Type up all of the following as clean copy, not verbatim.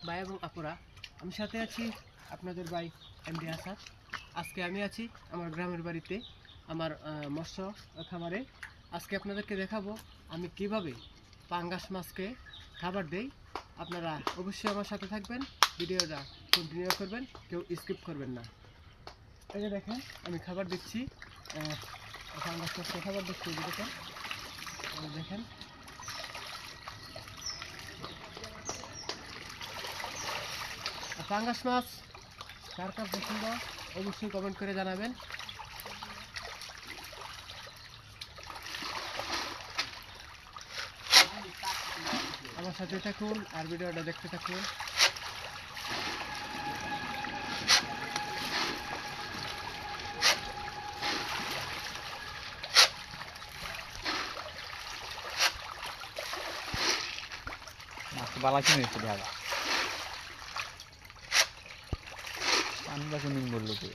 ভাই এবং আপুরা, আমি সাথে আছি আপনাদের ভাই এমডি আসাদ। আজকে আমি আছি আমার গ্রামের বাড়িতে, আমার মৎস্য খামারে। আজকে আপনাদেরকে দেখাবো আমি কিভাবে পাঙ্গাস মাছকে খাবার দেই। আপনারা অবশ্যই আমার সাথে থাকবেন, ভিডিওটা কন্টিনিউ করবেন, কেউ স্কিপ করবেন না। এই যে দেখেন আমি খাবার দিচ্ছি, পাঙ্গাস মাছকে খাবার দিচ্ছি। দেখেন দেখেন পাঙ্গাস মাছ কার কার পছন্দ অবশ্যই কমেন্ট করে জানাবেন। আমার সাথে থাকুন আর ভিডিওটা দেখতে থাকুন। বালা কিনে এসে দেখা পান্ডা কুনিন বললো তো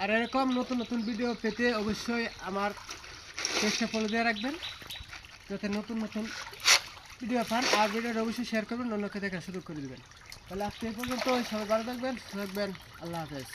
আর এরকম নতুন নতুন ভিডিও পেতে অবশ্যই আমার পেজটা ফলো দিয়ে রাখবেন, যাতে নতুন নতুন ভিডিও পান। আর ভিডিওটা অবশ্যই শেয়ার করবেন, অন্যকে দেখার সুযোগ করে দেবেন। তাহলে আজকে এই পর্যন্ত, সবাই ভালো থাকবেন, সুস্থ থাকবেন। আল্লাহ হাফেজ।